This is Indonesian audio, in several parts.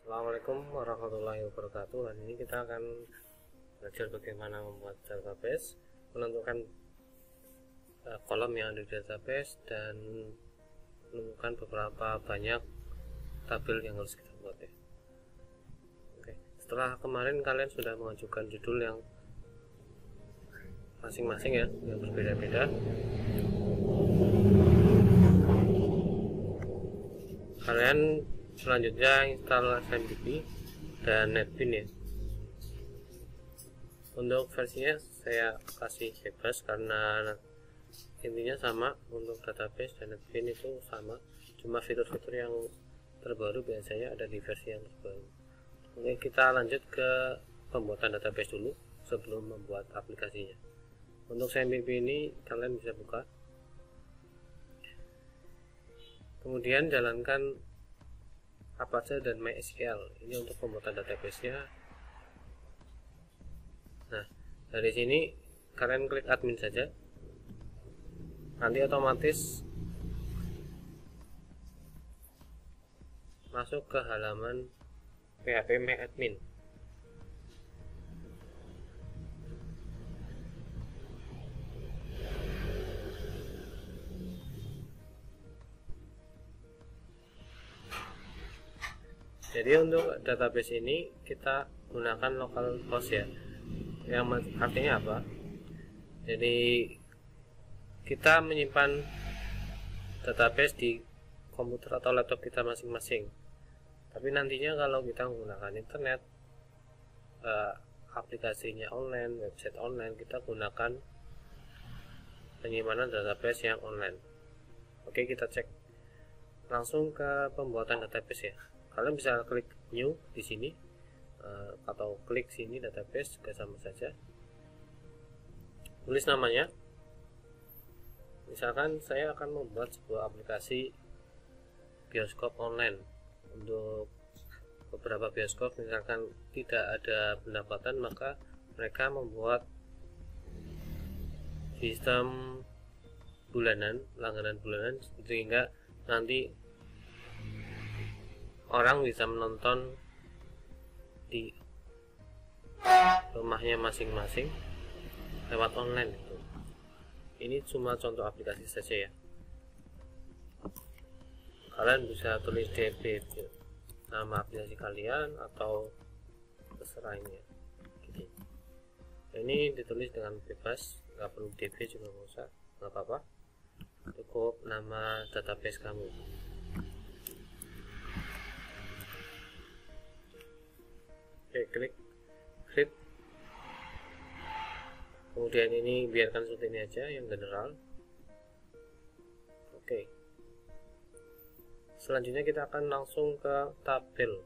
Assalamualaikum warahmatullahi wabarakatuh. Hari ini kita akan belajar bagaimana membuat database, menentukan kolom yang ada di database, dan menemukan beberapa banyak tabel yang harus kita buat ya. Oke, setelah kemarin kalian sudah mengajukan judul yang masing-masing ya, yang berbeda-beda. Kalian selanjutnya install SMDB dan NetBeans ya. Untuk versinya saya kasih bebas karena intinya sama. Untuk database dan NetBeans itu sama, cuma fitur-fitur yang terbaru biasanya ada di versi yang terbaru. Oke, kita lanjut ke pembuatan database dulu sebelum membuat aplikasinya. Untuk SMDB ini kalian bisa buka, kemudian jalankan Apache dan MySQL. Ini untuk pembuatan database-nya. Nah, dari sini kalian klik admin saja, nanti otomatis masuk ke halaman PHP MyAdmin. Jadi untuk database ini kita gunakan localhost ya, yang artinya apa? Jadi kita menyimpan database di komputer atau laptop kita masing-masing. Tapi nantinya kalau kita menggunakan internet, aplikasinya online, website online, kita gunakan penyimpanan database yang online. Oke, kita cek langsung ke pembuatan database ya. Kalian bisa klik new di sini atau klik sini database, juga sama saja. Tulis namanya. Misalkan saya akan membuat sebuah aplikasi bioskop online. Untuk beberapa bioskop misalkan tidak ada pendapatan, maka mereka membuat sistem bulanan, langganan bulanan, sehingga nanti orang bisa menonton di rumahnya masing-masing lewat online itu. Ini cuma contoh aplikasi saja ya. Kalian bisa tulis DB nama aplikasi kalian atau terserah ini ya. Gitu. Ini ditulis dengan bebas, nggak perlu DB juga nggak usah, nggak apa-apa. Cukup nama database kamu. Oke, klik create. Kemudian ini biarkan seperti ini aja, yang general. Oke, selanjutnya kita akan langsung ke tabel.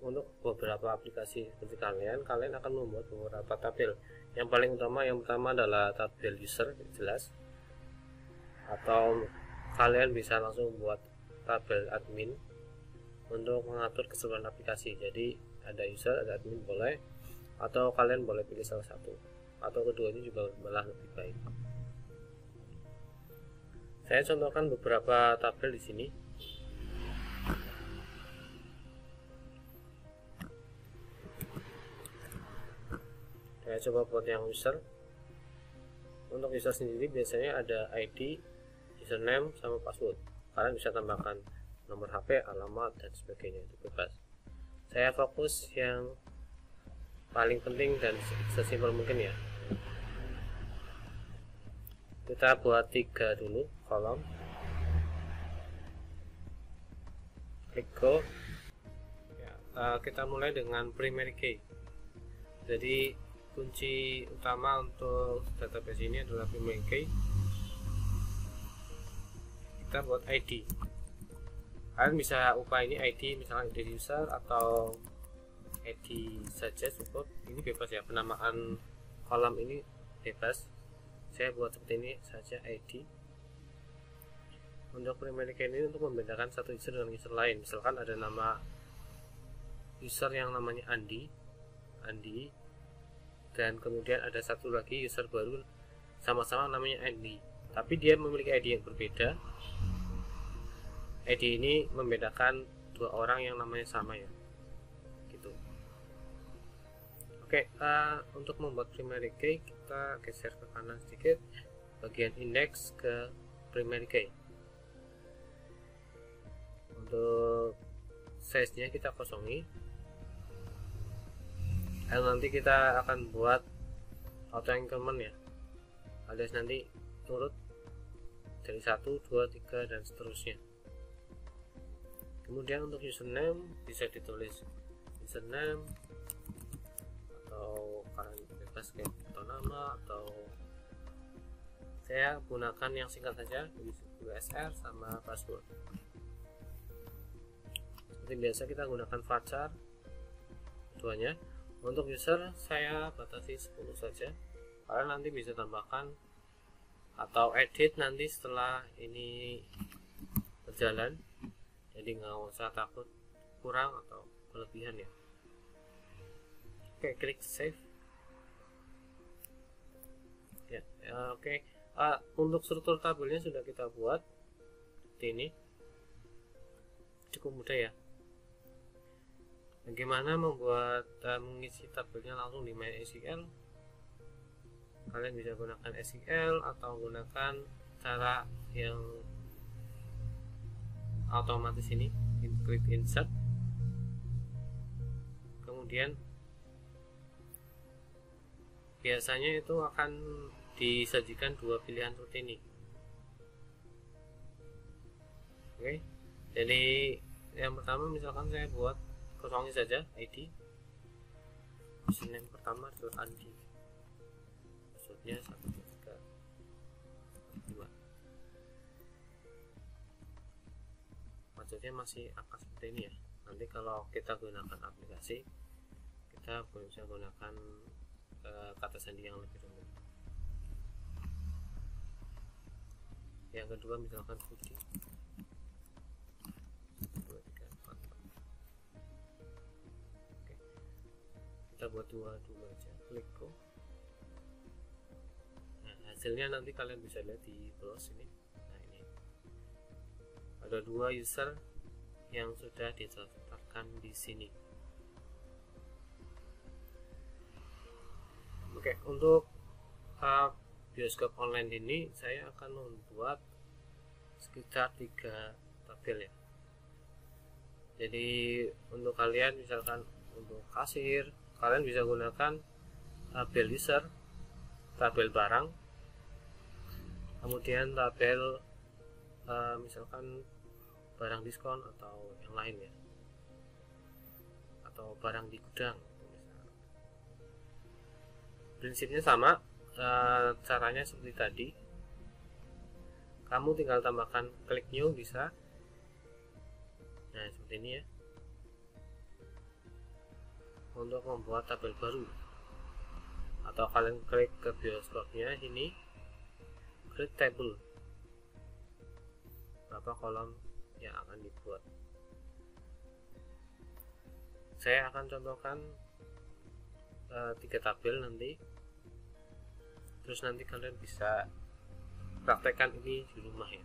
Untuk beberapa aplikasi seperti kalian akan membuat beberapa tabel. Yang paling utama, yang pertama adalah tabel user, jelas. Atau kalian bisa langsung buat tabel admin untuk mengatur keseluruhan aplikasi. Jadi ada user, ada admin boleh, atau kalian boleh pilih salah satu, atau keduanya juga malah lebih baik. Saya contohkan beberapa tabel di sini. Saya coba buat yang user. Untuk user sendiri biasanya ada ID, username, sama password. Kalian bisa tambahkan nomor HP, alamat, dan sebagainya, itu bebas. Saya fokus yang paling penting dan sesimpel mungkin ya. Kita buat 3 dulu kolom. Klik go ya, kita mulai dengan primary key. Jadi kunci utama untuk database ini adalah primary key. Kita buat ID. Kalian bisa ubah ini ID, misalnya ID user atau ID saja cukup. Ini bebas ya, penamaan kolom ini bebas. Saya buat seperti ini saja, ID. Untuk primary key ini untuk membedakan satu user dengan user lain. Misalkan ada nama user yang namanya Andi, dan kemudian ada satu lagi user baru sama-sama namanya Andi, tapi dia memiliki ID yang berbeda. ID ini membedakan dua orang yang namanya sama ya, gitu. Oke, untuk membuat primary key kita geser ke kanan sedikit, bagian index ke primary key. Untuk size nya kita kosongi, dan nanti kita akan buat auto increment ya, alias nanti turut dari 1, 2, 3 dan seterusnya. Kemudian untuk username bisa ditulis username atau kalian bebas kayak atau nama, atau saya gunakan yang singkat saja, USR sama password. Seperti biasa kita gunakan varchar keduanya. Untuk user saya batasi 10 saja, kalian nanti bisa tambahkan atau edit nanti setelah ini berjalan, jadi nggak usah takut kurang atau kelebihan ya. Oke, klik save ya. Oke, untuk struktur tabelnya sudah kita buat seperti ini, cukup mudah ya. Bagaimana membuat mengisi tabelnya langsung di MySQL? Kalian bisa gunakan SQL atau gunakan cara yang otomatis ini, klik insert, kemudian biasanya itu akan disajikan dua pilihan seperti ini. Oke, jadi yang pertama misalkan saya buat kosongin saja ID, username pertama adalah Andi, passwordnya 1, 2, 3, 2. Maksudnya masih angka seperti ini ya. Nanti kalau kita gunakan aplikasi, kita bisa gunakan kata sandi yang lebih rumit. Yang kedua misalkan Budi, 1, 2, 3, 4. Oke, kita buat 2 aja, klik go. Nah, hasilnya nanti kalian bisa lihat di browse ini. Nah, ini ada 2 user yang sudah ditetapkan di sini. Oke, untuk bioskop online ini saya akan membuat sekitar 3 tabel ya. Jadi untuk kalian misalkan untuk kasir, kalian bisa gunakan tabel user, tabel barang, kemudian tabel misalkan barang diskon atau yang lain ya, atau barang di gudang. Prinsipnya sama, caranya seperti tadi. Kamu tinggal tambahkan klik new bisa. Nah, seperti ini ya. Untuk membuat tabel baru, atau kalian klik ke bioskopnya ini, create table, berapa kolom yang akan dibuat. Saya akan contohkan 3 tabel nanti, terus nanti kalian bisa praktekkan ini di rumah ya.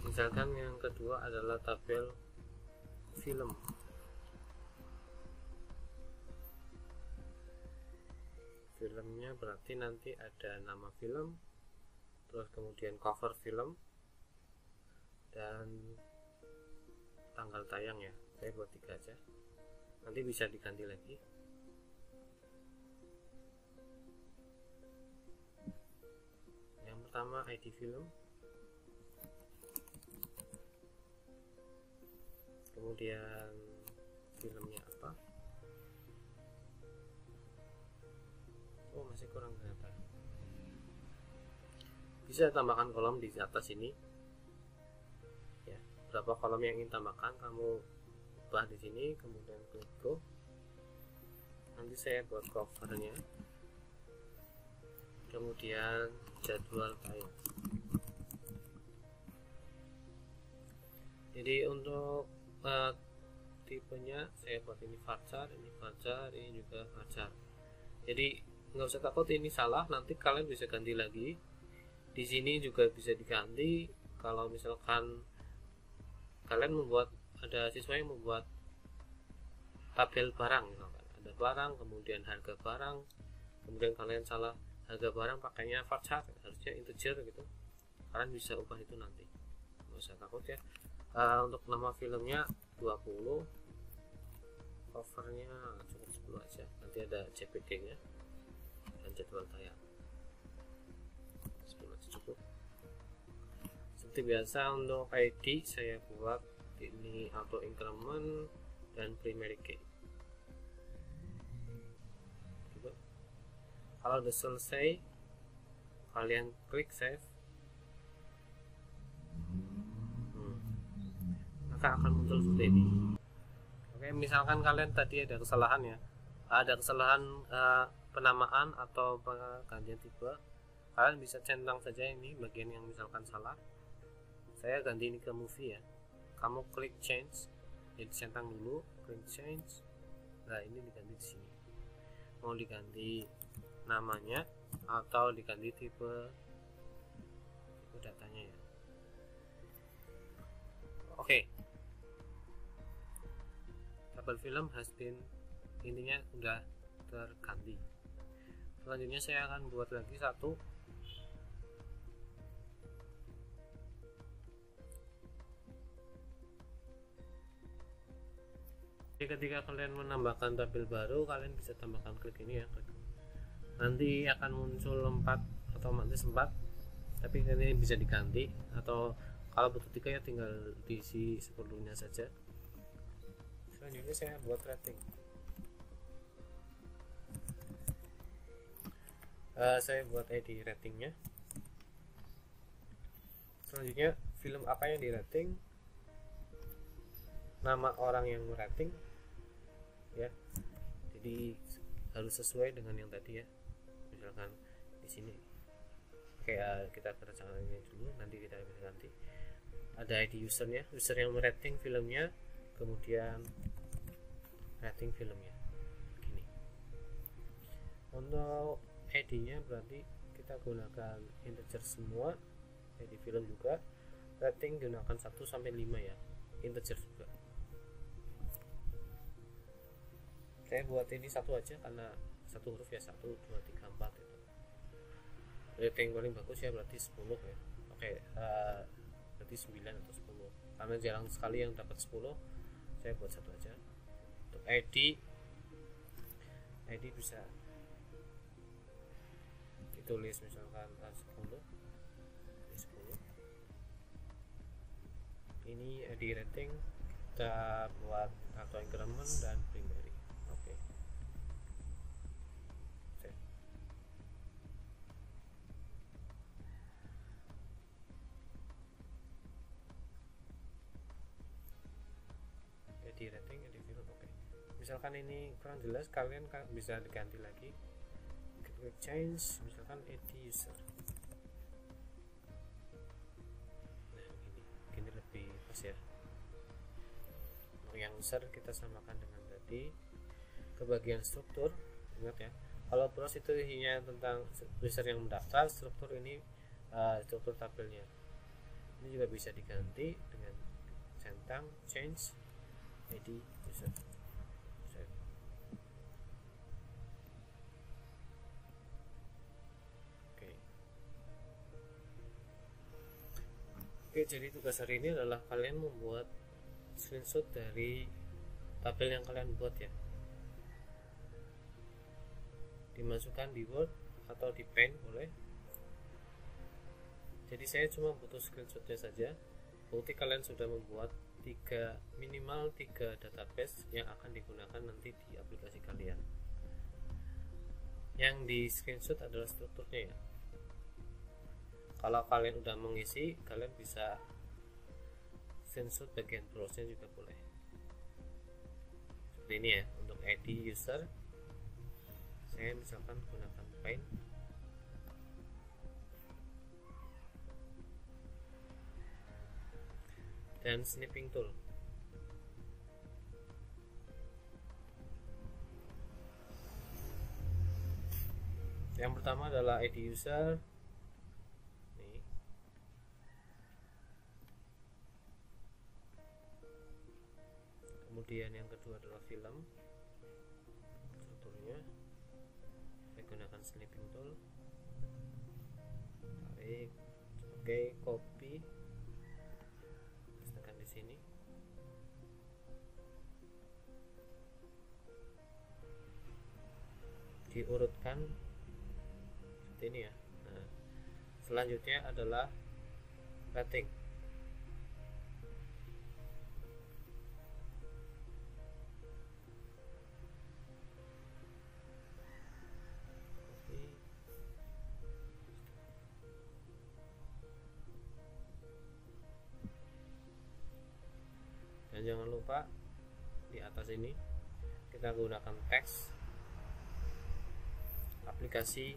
Misalkan yang kedua adalah tabel film. Filmnya berarti nanti ada nama film, terus kemudian cover film, dan tanggal tayang ya. Saya buat 3 aja, nanti bisa diganti lagi. Yang pertama ID film, kemudian filmnya apa. Oh, masih kurang kelihatan. Bisa tambahkan kolom di atas ini ya, berapa kolom yang ingin tambahkan kamu ubah di sini, kemudian klik go. Nanti saya buat covernya, kemudian jadwal tayang. Jadi untuk tipenya saya buat ini varchar, ini varchar, ini juga varchar. Jadi nggak usah takut ini salah, nanti kalian bisa ganti lagi. Di sini juga bisa diganti. Kalau misalkan kalian membuat, ada siswa yang membuat tabel barang misalkan, ada barang kemudian harga barang, kemudian kalian salah harga barang pakainya varchar, harusnya integer gitu, kalian bisa ubah itu nanti, nggak usah takut ya. Untuk nama filmnya 20, covernya cukup 10 aja, nanti ada JPG nya dan jadwal tayang. 10 aja cukup. Seperti biasa untuk ID saya buat ini auto increment dan primary key. Gitu. Kalau udah selesai, kalian klik save, maka akan muncul seperti ini. Oke, misalkan kalian tadi ada kesalahan ya, ada kesalahan penamaan atau penggantian tipe, kalian bisa centang saja ini bagian yang misalkan salah. Saya ganti ini ke movie ya, kamu klik change, jadi centang dulu, klik change. Nah ini diganti di sini, mau diganti namanya atau diganti tipe datanya ya. Oke, tabel film has been, intinya udah terganti. Selanjutnya saya akan buat lagi satu. Jadi ketika kalian menambahkan tabel baru, kalian bisa tambahkan klik ini ya, klik. Nanti akan muncul 4 otomatis 4, tapi ini bisa diganti, atau kalau butuh 3 ya tinggal diisi seperlunya saja. Selanjutnya saya buat rating. Saya buat ID ratingnya. Selanjutnya film apa yang di rating, nama orang yang merating ya, jadi harus sesuai dengan yang tadi ya. Misalkan di sini kayak kita kerjakan ini dulu, nanti kita bisa ganti. Ada ID usernya, user yang merating filmnya, kemudian rating filmnya begini. Untuk ID nya berarti kita gunakan integer semua, ID film juga, rating gunakan 1 sampai 5 ya, integer juga. Saya buat ini satu aja karena satu huruf ya, 1, 2, 3, 4 itu. Rating paling bagus ya berarti 10 ya. Oke, berarti 9 atau 10. Karena jarang sekali yang dapat 10, saya buat satu aja. Untuk ID bisa ditulis misalkan 10, 10. Ini ID rating kita buat auto increment dan primary. Oke. ID rating, ID film. Oke. Misalkan ini kurang jelas, kalian bisa diganti lagi. Klik change, misalkan ID user. Nah, gini lebih pas ya. Yang user kita samakan dengan tadi. Ke bagian struktur, ingat ya, kalau browse itu hanya tentang user yang mendaftar, struktur ini struktur tabelnya. Ini juga bisa diganti dengan centang change ID user. Oke, jadi tugas hari ini adalah kalian membuat screenshot dari tabel yang kalian buat ya, dimasukkan di Word atau di Paint boleh. Jadi saya cuma butuh screenshotnya saja. Bukti kalian sudah membuat minimal 3 database yang akan digunakan nanti di aplikasi kalian. Yang di screenshot adalah strukturnya ya. Kalau kalian udah mengisi, kalian bisa screenshot bagian browse juga boleh. Seperti ini ya, untuk ID user saya misalkan gunakan Paint. Dan snipping tool. Yang pertama adalah ID user. Nih. Kemudian yang kedua adalah film strukturnya. Saya gunakan snipping tool, tarik, oke, copy, tekan di sini. Diurutkan seperti ini ya. Nah, selanjutnya adalah rating. Dan jangan lupa di atas ini kita gunakan teks aplikasi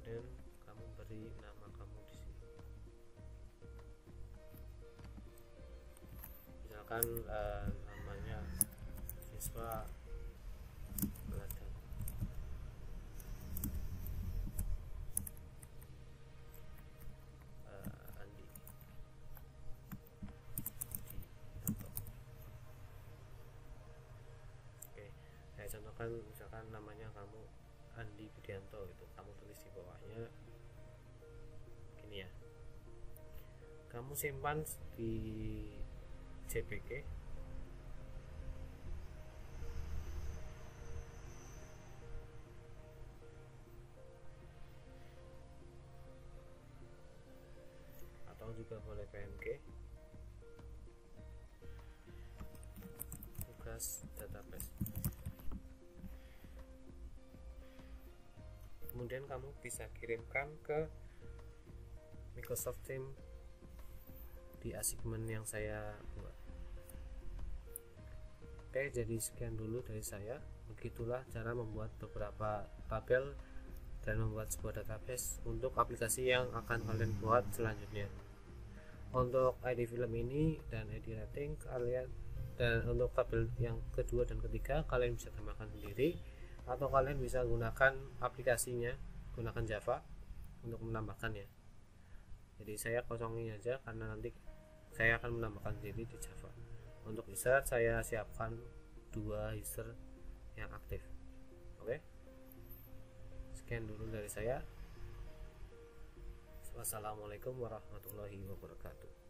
dan kamu beri nama kamu di sini. Misalkan namanya siswa Beladan. Andi Dianto. Oke, saya contohkan misalkan namanya kamu Andi Budianto, itu kamu tulis di bawahnya gini ya. Kamu simpan di JPG. Atau juga boleh PNG. Tugas database. Kemudian kamu bisa kirimkan ke Microsoft Teams di assignment yang saya buat. Oke, jadi sekian dulu dari saya. Begitulah cara membuat beberapa tabel dan membuat sebuah database untuk aplikasi yang akan kalian buat selanjutnya. Untuk ID film ini dan ID rating kalian, dan untuk tabel yang kedua dan ketiga kalian bisa tambahkan sendiri, atau kalian bisa gunakan aplikasinya, gunakan Java untuk menambahkannya. Jadi saya kosongin aja karena nanti saya akan menambahkan sendiri di Java. Untuk user saya siapkan 2 user yang aktif. Oke, sekian dulu dari saya. Wassalamualaikum warahmatullahi wabarakatuh.